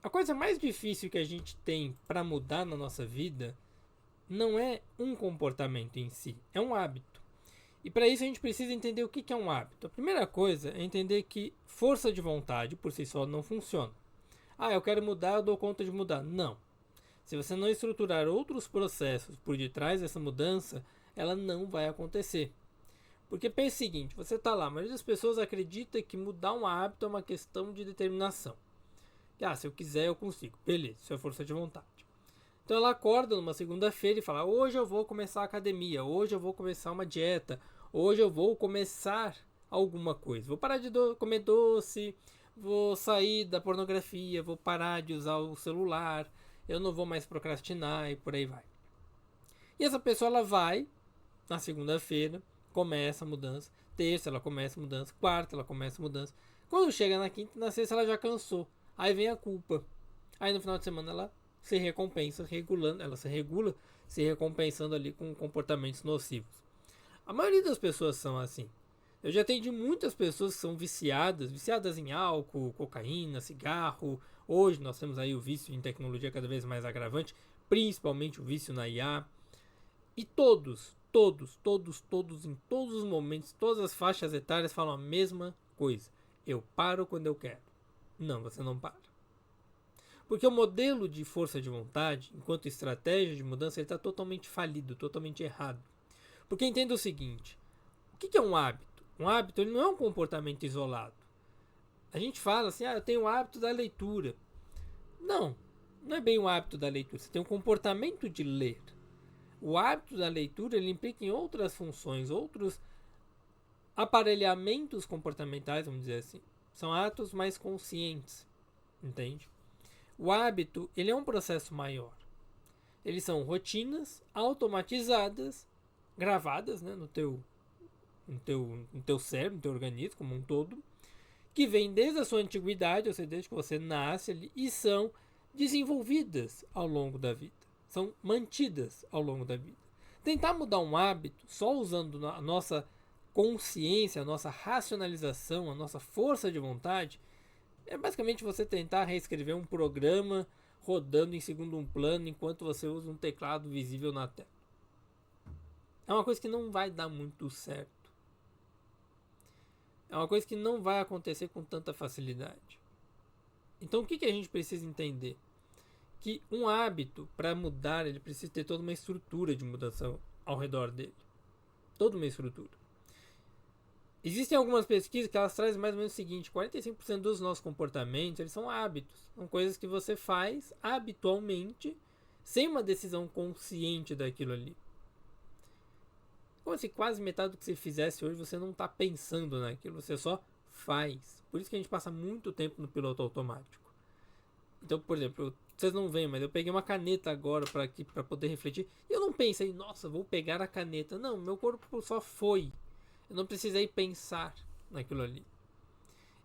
A coisa mais difícil que a gente tem para mudar na nossa vida não é um comportamento em si, é um hábito. E para isso a gente precisa entender o que é um hábito. A primeira coisa é entender que força de vontade por si só não funciona. Ah, eu quero mudar, eu dou conta de mudar. Não. Se você não estruturar outros processos por detrás dessa mudança, ela não vai acontecer. Porque pense o seguinte, você está lá, a maioria das pessoas acredita que mudar um hábito é uma questão de determinação. Se eu quiser eu consigo. Beleza, isso é força de vontade. Então ela acorda numa segunda-feira e fala: hoje eu vou começar a academia, hoje eu vou começar uma dieta, hoje eu vou começar alguma coisa. Vou parar de comer doce, vou sair da pornografia, vou parar de usar o celular, eu não vou mais procrastinar e por aí vai. E essa pessoa ela vai na segunda-feira, começa a mudança, terça ela começa a mudança, quarta ela começa a mudança. Quando chega na quinta e na sexta ela já cansou. Aí vem a culpa. Aí no final de semana ela se recompensa regulando, ela se regula, se recompensando ali com comportamentos nocivos. A maioria das pessoas são assim. Eu já atendi muitas pessoas que são viciadas em álcool, cocaína, cigarro. Hoje nós temos aí o vício em tecnologia cada vez mais agravante, principalmente o vício na IA. E todos, em todos os momentos, todas as faixas etárias falam a mesma coisa. Eu paro quando eu quero. Não, você não para. Porque o modelo de força de vontade, enquanto estratégia de mudança, ele está totalmente falido, totalmente errado. Porque entenda o seguinte: o que é um hábito? Um hábito ele não é um comportamento isolado. A gente fala assim, eu tenho o hábito da leitura. Não, não é bem o hábito da leitura. Você tem um comportamento de ler. O hábito da leitura ele implica em outras funções, outros aparelhamentos comportamentais, vamos dizer assim. São atos mais conscientes, entende? O hábito ele é um processo maior. Eles são rotinas automatizadas, gravadas, né, no teu cérebro, no teu organismo como um todo, que vem desde a sua antiguidade, ou seja, desde que você nasce ali, e são desenvolvidas ao longo da vida. São mantidas ao longo da vida. Tentar mudar um hábito só usando a nossa consciência, a nossa racionalização, a nossa força de vontade, é basicamente você tentar reescrever um programa rodando em segundo plano enquanto você usa um teclado visível na tela. É uma coisa que não vai dar muito certo. É uma coisa que não vai acontecer com tanta facilidade. Então o que a gente precisa entender? Que um hábito, para mudar, ele precisa ter toda uma estrutura de mudança ao redor dele. Toda uma estrutura. Existem algumas pesquisas que elas trazem mais ou menos o seguinte: 45% dos nossos comportamentos eles são hábitos. São coisas que você faz habitualmente, sem uma decisão consciente daquilo ali. Como se quase metade do que você fizesse hoje você não está pensando naquilo, você só faz. Por isso que a gente passa muito tempo no piloto automático. Então, por exemplo, vocês não veem, mas eu peguei uma caneta agora para poder refletir. E eu não pensei, nossa, vou pegar a caneta. Não, meu corpo só foi. Eu não precisei pensar naquilo ali.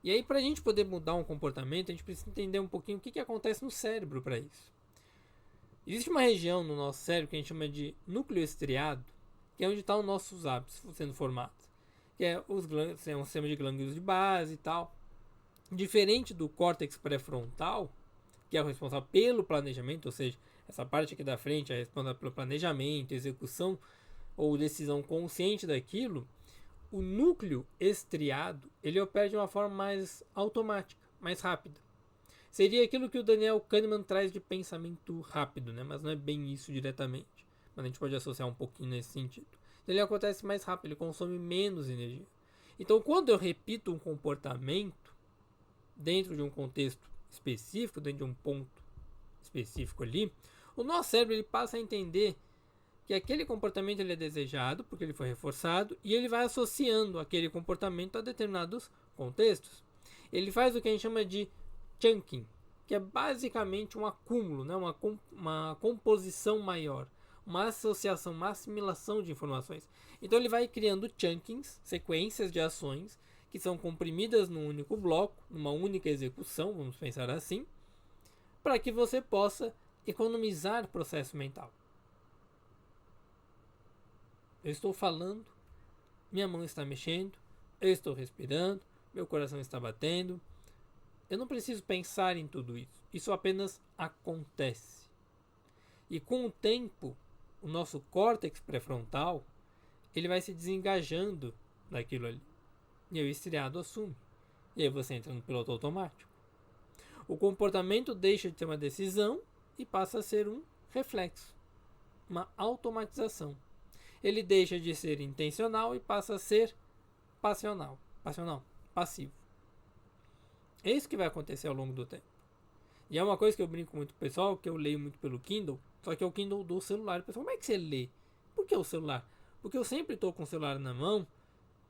E aí, para a gente poder mudar um comportamento, a gente precisa entender um pouquinho o que acontece no cérebro para isso. Existe uma região no nosso cérebro que a gente chama de núcleo estriado, que é onde estão os nossos hábitos sendo formados. Que é um sistema de glândulos de base e tal. Diferente do córtex pré-frontal, que é o responsável pelo planejamento, ou seja, essa parte aqui da frente é responsável pelo planejamento, execução ou decisão consciente daquilo. O núcleo estriado ele opera de uma forma mais automática, mais rápida. Seria aquilo que o Daniel Kahneman traz de pensamento rápido, né? Mas não é bem isso diretamente. Mas a gente pode associar um pouquinho nesse sentido. Ele acontece mais rápido, ele consome menos energia. Então, quando eu repito um comportamento dentro de um contexto específico, dentro de um ponto específico ali, o nosso cérebro ele passa a entender que aquele comportamento ele é desejado porque ele foi reforçado e ele vai associando aquele comportamento a determinados contextos. Ele faz o que a gente chama de chunking, que é basicamente um acúmulo, né? uma composição maior, uma associação, uma assimilação de informações. Então ele vai criando chunkings, sequências de ações que são comprimidas num único bloco, numa única execução, vamos pensar assim, para que você possa economizar processo mental. Eu estou falando, minha mão está mexendo, eu estou respirando, meu coração está batendo. Eu não preciso pensar em tudo isso. Isso apenas acontece. E com o tempo, o nosso córtex pré-frontal, ele vai se desengajando daquilo ali. E aí o estriado assume. E aí você entra no piloto automático. O comportamento deixa de ser uma decisão e passa a ser um reflexo, uma automatização. Ele deixa de ser intencional e passa a ser passivo. É isso que vai acontecer ao longo do tempo. E é uma coisa que eu brinco muito com o pessoal, que eu leio muito pelo Kindle, só que é o Kindle do celular. O pessoal, como é que você lê? Por que o celular? Porque eu sempre estou com o celular na mão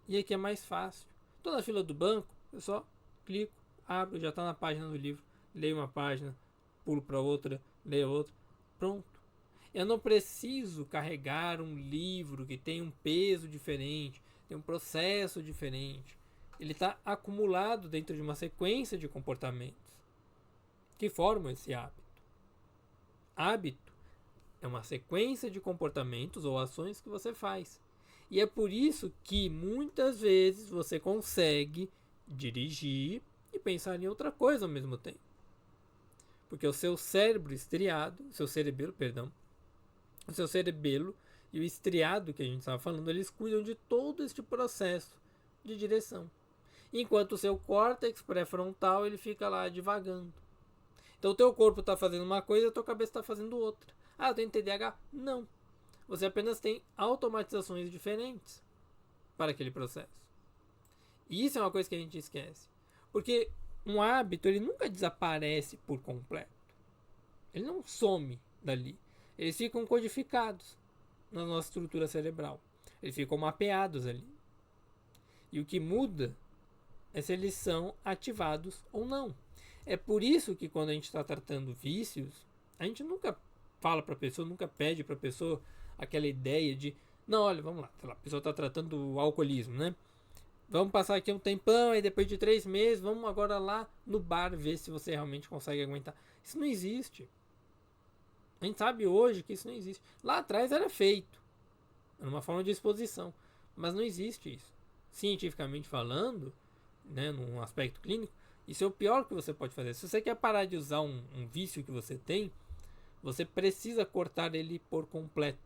e aqui é mais fácil. Estou na fila do banco, eu só clico, abro, já está na página do livro, leio uma página, pulo para outra, leio outra, pronto. Eu não preciso carregar um livro que tem um peso diferente, tem um processo diferente. Ele está acumulado dentro de uma sequência de comportamentos que formam esse hábito. Hábito é uma sequência de comportamentos ou ações que você faz. E é por isso que muitas vezes você consegue dirigir e pensar em outra coisa ao mesmo tempo. Porque o seu cérebro estriado, o seu cerebelo e o estriado que a gente estava falando, eles cuidam de todo este processo de direção. Enquanto o seu córtex pré-frontal, ele fica lá divagando. Então o teu corpo está fazendo uma coisa e a tua cabeça está fazendo outra. Ah, eu tenho TDAH? Não. Você apenas tem automatizações diferentes para aquele processo. E isso é uma coisa que a gente esquece. Porque um hábito, ele nunca desaparece por completo. Ele não some dali. Eles ficam codificados na nossa estrutura cerebral. Eles ficam mapeados ali. E o que muda é se eles são ativados ou não. É por isso que quando a gente está tratando vícios, a gente nunca fala para a pessoa, nunca pede para a pessoa aquela ideia de, não, olha, vamos lá, a pessoa está tratando o alcoolismo, né? Vamos passar aqui um tempão, e depois de 3 meses, vamos agora lá no bar ver se você realmente consegue aguentar. Isso não existe. A gente sabe hoje que isso não existe. Lá atrás era feito. Era uma forma de exposição. Mas não existe isso. Cientificamente falando, né, num aspecto clínico, isso é o pior que você pode fazer. Se você quer parar de usar um vício que você tem, você precisa cortar ele por completo.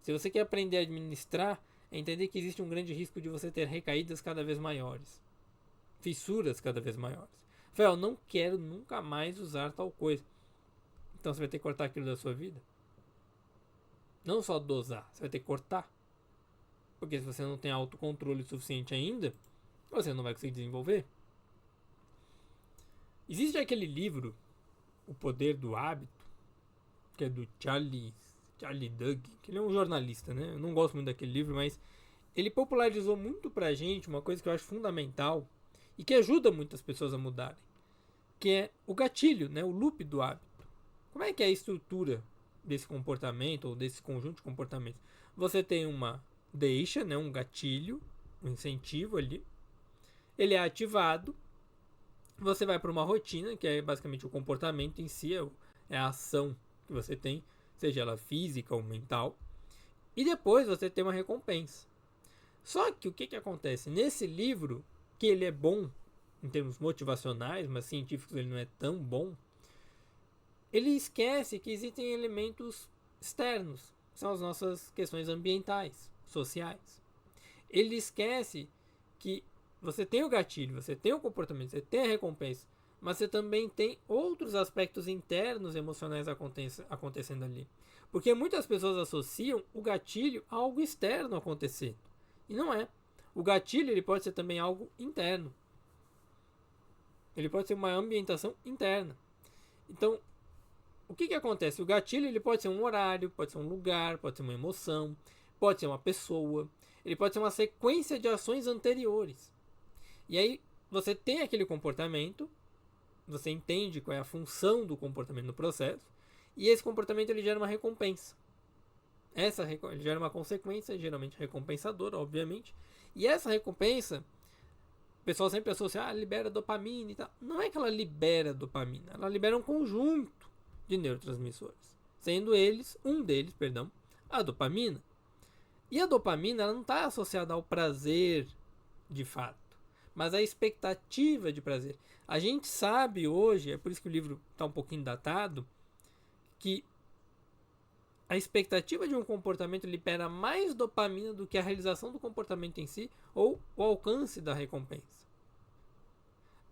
Se você quer aprender a administrar, é entender que existe um grande risco de você ter recaídas cada vez maiores. Fissuras cada vez maiores. Eu não quero nunca mais usar tal coisa. Então você vai ter que cortar aquilo da sua vida. Não só dosar, você vai ter que cortar. Porque se você não tem autocontrole suficiente ainda, você não vai conseguir desenvolver. Existe aquele livro, O Poder do Hábito, que é do Charlie Duhigg, que ele é um jornalista, né? Eu não gosto muito daquele livro, mas ele popularizou muito pra gente uma coisa que eu acho fundamental e que ajuda muitas pessoas a mudarem, que é o gatilho, né? O loop do hábito. Como é que é a estrutura desse comportamento ou desse conjunto de comportamentos? Você tem uma deixa, né? Um gatilho, um incentivo ali. Ele é ativado. Você vai para uma rotina, que é basicamente o comportamento em si, é a ação que você tem, seja ela física ou mental. E depois você tem uma recompensa. Só que o que acontece? Nesse livro, que ele é bom em termos motivacionais, mas científicos ele não é tão bom, ele esquece que existem elementos externos, que são as nossas questões ambientais, sociais. Ele esquece que você tem o gatilho, você tem o comportamento, você tem a recompensa, mas você também tem outros aspectos internos emocionais acontecendo ali. Porque muitas pessoas associam o gatilho a algo externo acontecer. E não é. O gatilho ele pode ser também algo interno. Ele pode ser uma ambientação interna. Então, o que acontece? O gatilho ele pode ser um horário, pode ser um lugar, pode ser uma emoção, pode ser uma pessoa, ele pode ser uma sequência de ações anteriores. E aí você tem aquele comportamento, você entende qual é a função do comportamento no processo, e esse comportamento ele gera uma recompensa. Ele gera uma consequência, geralmente recompensadora, obviamente. E essa recompensa, o pessoal sempre associa, libera dopamina e tal. Não é que ela libera dopamina, ela libera um conjunto de neurotransmissores, sendo um deles, a dopamina. E a dopamina ela não está associada ao prazer de fato. mas a expectativa de prazer. A gente sabe hoje, é por isso que o livro está um pouquinho datado, que a expectativa de um comportamento libera mais dopamina do que a realização do comportamento em si ou o alcance da recompensa.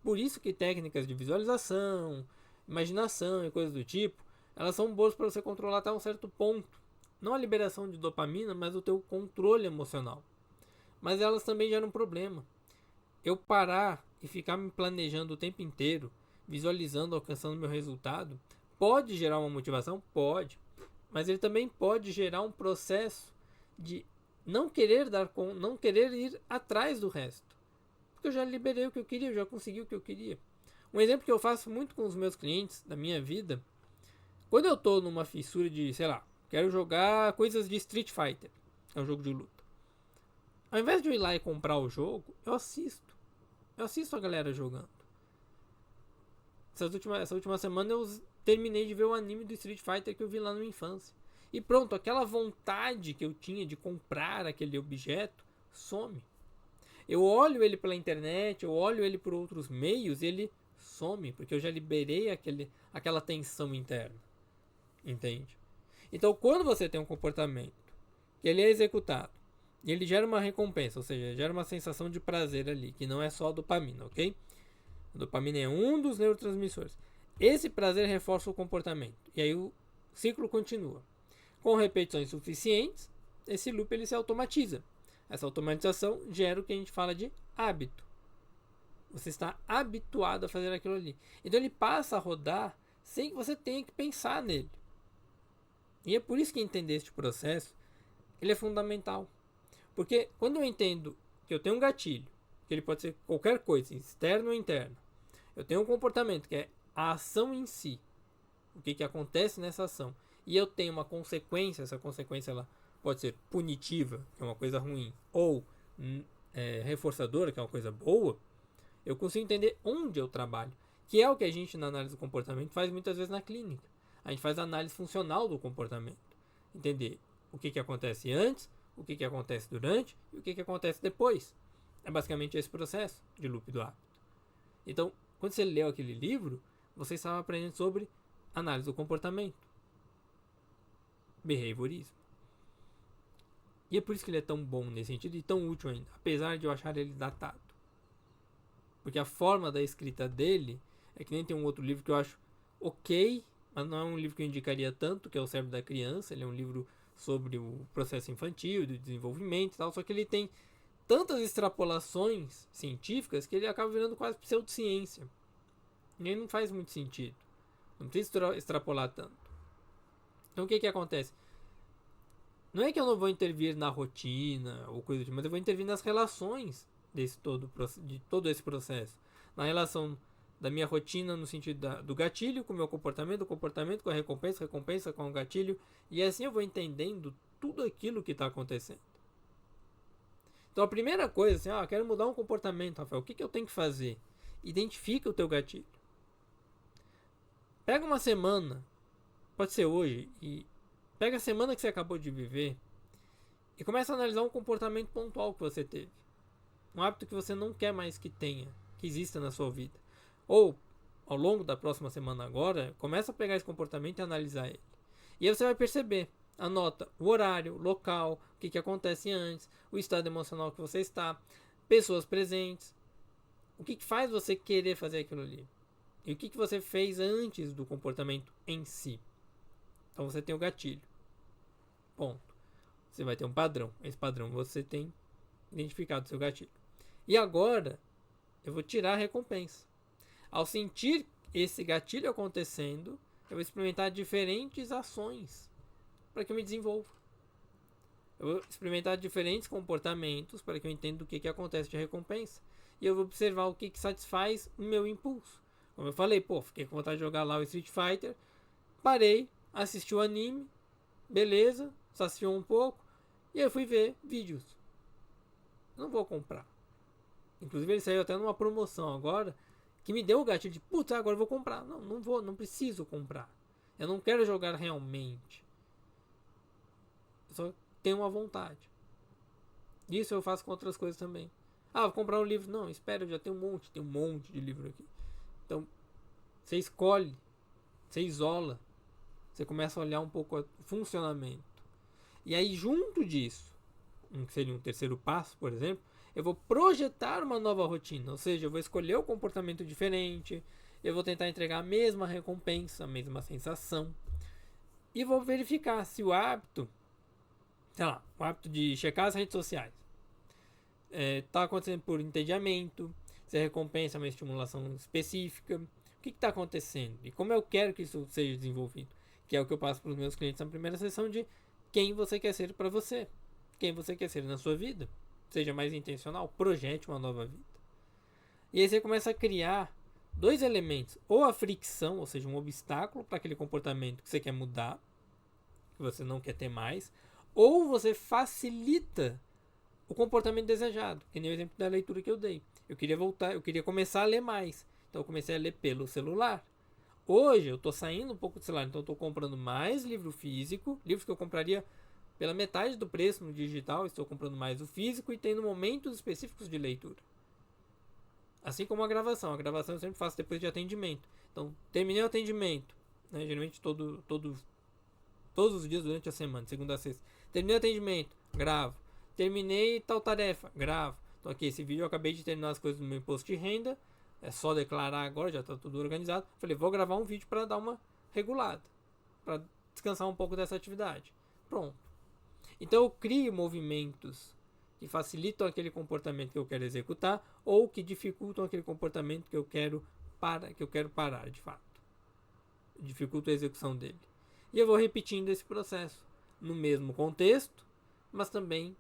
Por isso que técnicas de visualização, imaginação e coisas do tipo, elas são boas para você controlar até um certo ponto. Não a liberação de dopamina, mas o teu controle emocional. Mas elas também geram um problema. Eu parar e ficar me planejando o tempo inteiro, visualizando, alcançando meu resultado, pode gerar uma motivação? Pode. Mas ele também pode gerar um processo de não querer não querer ir atrás do resto. Porque eu já liberei o que eu queria, eu já consegui o que eu queria. Um exemplo que eu faço muito com os meus clientes da minha vida, quando eu tô numa fissura de, sei lá, quero jogar coisas de Street Fighter, é um jogo de luta. Ao invés de eu ir lá e comprar o jogo, eu assisto. Eu assisto a galera jogando. Essa última semana eu terminei de ver o anime do Street Fighter que eu vi lá na minha infância. E pronto, aquela vontade que eu tinha de comprar aquele objeto some. Eu olho ele pela internet, eu olho ele por outros meios e ele some, porque eu já liberei aquela tensão interna. Entende? Então, quando você tem um comportamento que ele é executado e ele gera uma recompensa, ou seja, gera uma sensação de prazer ali, que não é só a dopamina, ok? A dopamina é um dos neurotransmissores. Esse prazer reforça o comportamento. E aí o ciclo continua. Com repetições suficientes, esse loop ele se automatiza. Essa automatização gera o que a gente fala de hábito. Você está habituado a fazer aquilo ali. Então ele passa a rodar sem que você tenha que pensar nele. E é por isso que entender este processo ele é fundamental. Porque quando eu entendo que eu tenho um gatilho, que ele pode ser qualquer coisa, externo ou interno, eu tenho um comportamento que é a ação em si, o que acontece nessa ação, e eu tenho uma consequência, essa consequência ela pode ser punitiva, que é uma coisa ruim, ou reforçadora, que é uma coisa boa, eu consigo entender onde eu trabalho, que é o que a gente na análise do comportamento faz muitas vezes na clínica. A gente faz a análise funcional do comportamento, entender o que acontece antes, o que acontece durante e o que acontece depois. É basicamente esse processo de loop do hábito. Então, quando você leu aquele livro, você estava aprendendo sobre análise do comportamento, behaviorismo. E é por isso que ele é tão bom nesse sentido e tão útil ainda, apesar de eu achar ele datado. Porque a forma da escrita dele é que nem tem um outro livro que eu acho ok, mas não é um livro que eu indicaria tanto, que é O Cérebro da Criança. Ele é um livro sobre o processo infantil, do desenvolvimento e tal, só que ele tem tantas extrapolações científicas que ele acaba virando quase pseudociência. E aí não faz muito sentido. Não precisa extrapolar tanto. Então o que acontece? Não é que eu não vou intervir na rotina ou coisa do tipo, mas eu vou intervir nas relações de todo esse processo. Na relação da minha rotina no sentido do gatilho com o meu comportamento, do comportamento com a recompensa, recompensa com o gatilho. E assim eu vou entendendo tudo aquilo que está acontecendo. Então a primeira coisa, assim, eu quero mudar um comportamento, Rafael, o que eu tenho que fazer? Identifica o teu gatilho. Pega uma semana, pode ser hoje, e pega a semana que você acabou de viver e começa a analisar um comportamento pontual que você teve. Um hábito que você não quer mais que tenha, que exista na sua vida. Ou, ao longo da próxima semana agora, começa a pegar esse comportamento e analisar ele. E aí você vai perceber, anota o horário, o local, o que acontece antes, o estado emocional que você está, pessoas presentes, o que faz você querer fazer aquilo ali. E o que você fez antes do comportamento em si. Então você tem o gatilho. Ponto. Você vai ter um padrão. Esse padrão você tem identificado o seu gatilho. E agora eu vou tirar a recompensa. Ao sentir esse gatilho acontecendo, eu vou experimentar diferentes ações para que eu me desenvolva. Eu vou experimentar diferentes comportamentos para que eu entenda o que acontece de recompensa. E eu vou observar o que satisfaz o meu impulso. Como eu falei, fiquei com vontade de jogar lá o Street Fighter. Parei, assisti o anime. Beleza, saciou um pouco. E aí eu fui ver vídeos. Eu não vou comprar. Inclusive ele saiu até numa promoção agora, que me deu o gatilho de, putz, agora eu vou comprar. Não vou, não preciso comprar. Eu não quero jogar realmente. Eu só tenho uma vontade. Isso eu faço com outras coisas também. Ah, vou comprar um livro. Não, espera, eu já tenho um monte de livro aqui. Então, você escolhe, você isola, você começa a olhar um pouco o funcionamento. E aí, junto disso, que seria um terceiro passo, por exemplo, eu vou projetar uma nova rotina. Ou seja, eu vou escolher um comportamento diferente, eu vou tentar entregar a mesma recompensa, a mesma sensação. E vou verificar se o hábito, sei lá, o hábito de checar as redes sociais, está acontecendo por entediamento, se a recompensa é uma estimulação específica, o que está acontecendo e como eu quero que isso seja desenvolvido, que é o que eu passo para os meus clientes na primeira sessão de quem você quer ser para você, quem você quer ser na sua vida, seja mais intencional, projete uma nova vida. E aí você começa a criar dois elementos, ou a fricção, ou seja, um obstáculo para aquele comportamento que você quer mudar, que você não quer ter mais, ou você facilita o comportamento desejado, que nem o exemplo da leitura que eu dei. Eu queria começar a ler mais. Então eu comecei a ler pelo celular. Hoje eu estou saindo um pouco do celular, então eu estou comprando mais livro físico, livros que eu compraria pela metade do preço no digital, estou comprando mais o físico e tendo momentos específicos de leitura. Assim como a gravação eu sempre faço depois de atendimento. Então, terminei o atendimento, né, geralmente todos os dias durante a semana, segunda a sexta. Terminei o atendimento, gravo. Terminei tal tarefa, gravo. Então aqui, esse vídeo eu acabei de terminar as coisas do meu imposto de renda. É só declarar agora, já está tudo organizado. Falei, vou gravar um vídeo para dar uma regulada, para descansar um pouco dessa atividade. Pronto. Então eu crio movimentos que facilitam aquele comportamento que eu quero executar ou que dificultam aquele comportamento que eu quero parar de fato. Dificulta a execução dele. E eu vou repetindo esse processo no mesmo contexto, mas também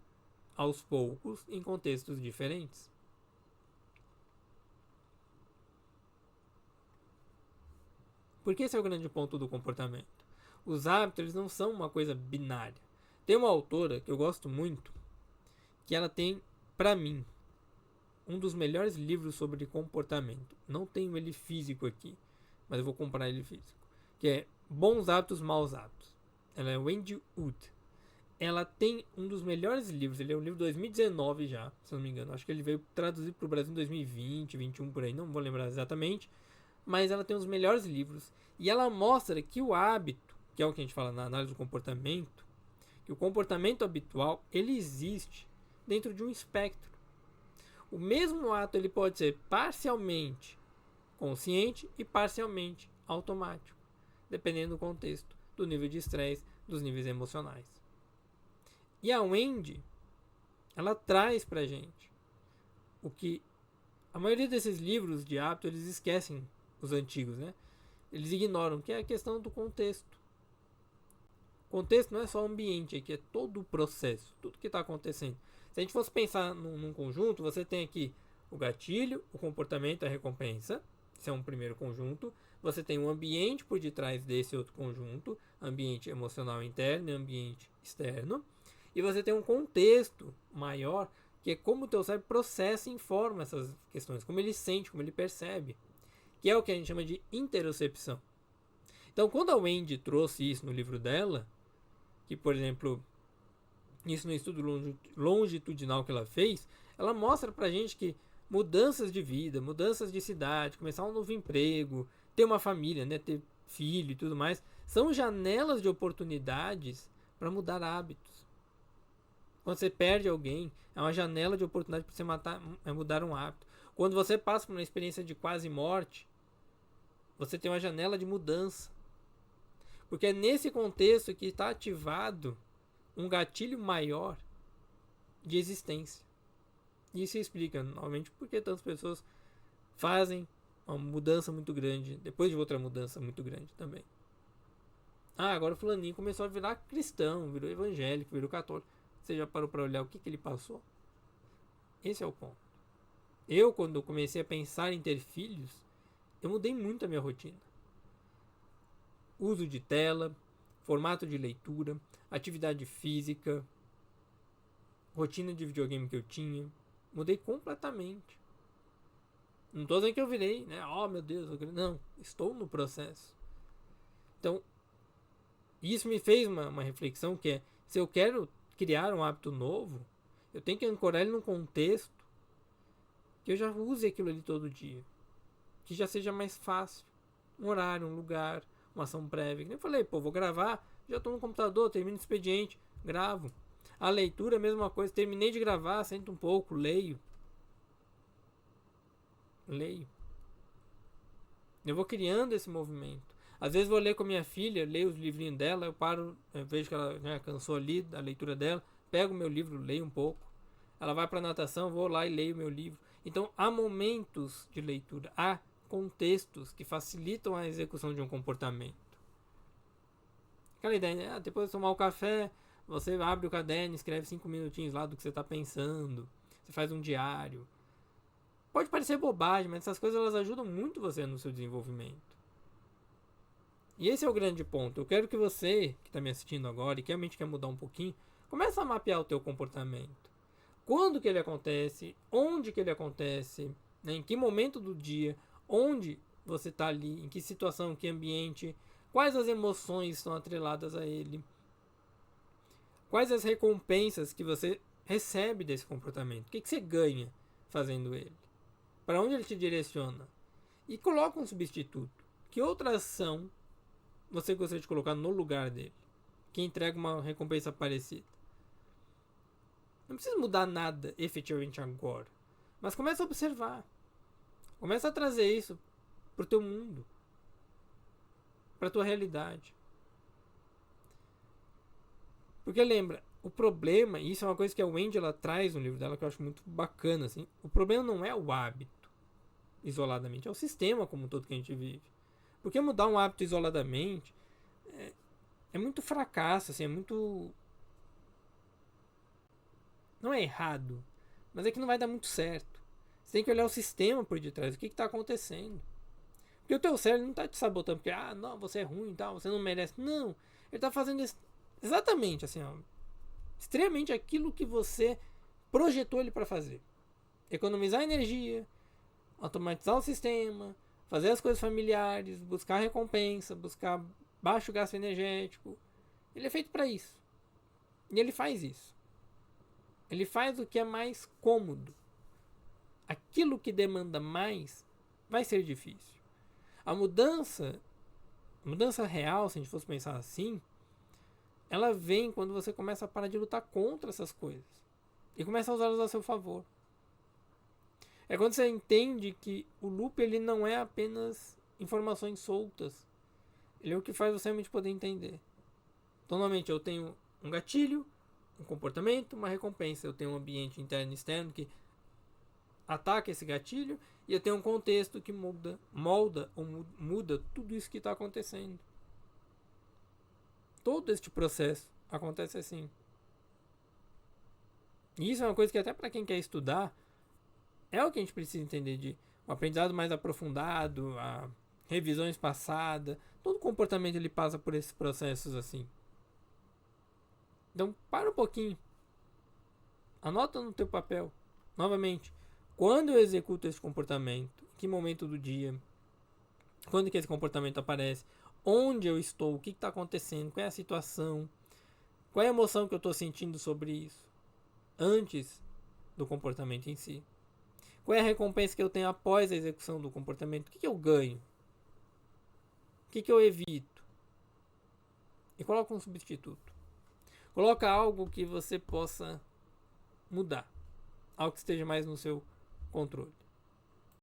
aos poucos em contextos diferentes. Porque esse é o grande ponto do comportamento. Os hábitos, eles não são uma coisa binária. Tem uma autora que eu gosto muito, que ela tem, para mim, um dos melhores livros sobre comportamento. Não tenho ele físico aqui, mas eu vou comprar ele físico. Que é Bons Hábitos, Maus Hábitos. Ela é Wendy Wood. Ela tem um dos melhores livros. Ele é um livro de 2019 já, se não me engano. Acho que ele veio traduzido para o Brasil em 2020, 2021 por aí. Não vou lembrar exatamente. Mas ela tem os melhores livros. E ela mostra que o hábito, que é o que a gente fala na análise do comportamento, que o comportamento habitual, ele existe dentro de um espectro. O mesmo ato ele pode ser parcialmente consciente e parcialmente automático, dependendo do contexto, do nível de estresse, dos níveis emocionais. E a Wendy, ela traz pra gente o que a maioria desses livros de hábito, eles esquecem, os antigos, né? Eles ignoram, que é a questão do contexto. O contexto não é só o ambiente, aqui é todo o processo, tudo que está acontecendo. Se a gente fosse pensar num conjunto, você tem aqui o gatilho, o comportamento, a recompensa. Esse é um primeiro conjunto. Você tem um ambiente por detrás desse outro conjunto, ambiente emocional interno e ambiente externo. E você tem um contexto maior, que é como o teu cérebro processa e informa essas questões, como ele sente, como ele percebe, que é o que a gente chama de interocepção. Então, quando a Wendy trouxe isso no livro dela, que, por exemplo, isso no estudo longitudinal que ela fez, ela mostra pra gente que mudanças de vida, mudanças de cidade, começar um novo emprego, ter uma família, né, ter filho e tudo mais, são janelas de oportunidades para mudar hábitos. Quando você perde alguém, é uma janela de oportunidade para você mudar um hábito. Quando você passa por uma experiência de quase morte, você tem uma janela de mudança. Porque é nesse contexto que está ativado um gatilho maior de existência. E isso explica, novamente, por que tantas pessoas fazem uma mudança muito grande, depois de outra mudança muito grande também. Ah, agora o fulaninho começou a virar cristão, virou evangélico, virou católico. Você já parou para olhar o que ele passou? Esse é o ponto. Eu, quando comecei a pensar em ter filhos, eu mudei muito a minha rotina. Uso de tela, formato de leitura, atividade física, rotina de videogame que eu tinha. Mudei completamente. Não estou dizendo que eu virei, né? Oh, meu Deus. Não, estou no processo. Então, isso me fez uma reflexão que é, se eu quero criar um hábito novo, eu tenho que ancorar ele num contexto que eu já use aquilo ali todo dia, que já seja mais fácil, um horário, um lugar, uma ação prévia. Como eu falei, vou gravar, já estou no computador, termino o expediente, gravo. A leitura é a mesma coisa, terminei de gravar, sento um pouco, leio. Eu vou criando esse movimento. Às vezes vou ler com a minha filha, leio os livrinhos dela, eu paro, eu vejo que ela cansou ali da leitura dela, pego o meu livro, leio um pouco. Ela vai para a natação, vou lá e leio o meu livro. Então há momentos de leitura, há contextos que facilitam a execução de um comportamento. Aquela ideia, depois de tomar o café, você abre o caderno, escreve 5 minutinhos lá do que você está pensando, você faz um diário. Pode parecer bobagem, mas essas coisas elas ajudam muito você no seu desenvolvimento. E esse é o grande ponto. Eu quero que você, que está me assistindo agora e que realmente quer mudar um pouquinho, comece a mapear o teu comportamento. Quando que ele acontece, onde que ele acontece, né? Em que momento do dia, onde você está ali, em que situação, em que ambiente, quais as emoções estão atreladas a ele, quais as recompensas que você recebe desse comportamento, o que você ganha fazendo ele, para onde ele te direciona, e coloca um substituto. Que outra ação você gostaria de colocar no lugar dele, que entrega uma recompensa parecida? Não precisa mudar nada efetivamente agora, mas começa a observar, começa a trazer isso pro teu mundo, pra tua realidade. Porque lembra, o problema, e isso é uma coisa que a Wendy ela traz no livro dela que eu acho muito bacana, assim, o problema não é o hábito isoladamente, é o sistema como um todo que a gente vive. Porque mudar um hábito isoladamente é muito fracasso, assim, é muito... Não é errado, mas é que não vai dar muito certo. Você tem que olhar o sistema por detrás, o que está acontecendo. Porque o teu cérebro não está te sabotando, porque, não, você é ruim e tal, você não merece. Não, ele está fazendo exatamente assim, extremamente aquilo que você projetou ele para fazer. Economizar energia, automatizar o sistema, fazer as coisas familiares, buscar recompensa, buscar baixo gasto energético. Ele é feito para isso. E ele faz isso. Ele faz o que é mais cômodo. Aquilo que demanda mais vai ser difícil. A mudança real, se a gente fosse pensar assim, ela vem quando você começa a parar de lutar contra essas coisas e começa a usá-las a seu favor. É quando você entende que o loop ele não é apenas informações soltas. Ele é o que faz você realmente poder entender. Então, normalmente eu tenho um gatilho, um comportamento, uma recompensa. Eu tenho um ambiente interno e externo que ataca esse gatilho e eu tenho um contexto que molda ou muda tudo isso que está acontecendo. Todo este processo acontece assim. E isso é uma coisa que até para quem quer estudar é o que a gente precisa entender de um aprendizado mais aprofundado, a revisões passadas. Todo comportamento ele passa por esses processos assim. Então para um pouquinho. Anota no teu papel. Novamente, quando eu executo esse comportamento, em que momento do dia, quando que esse comportamento aparece, onde eu estou, o que está acontecendo, qual é a situação, qual é a emoção que eu estou sentindo sobre isso, antes do comportamento em si. Qual é a recompensa que eu tenho após a execução do comportamento, o que eu ganho, o que eu evito. E coloca um substituto. Coloca algo que você possa mudar, algo que esteja mais no seu controle.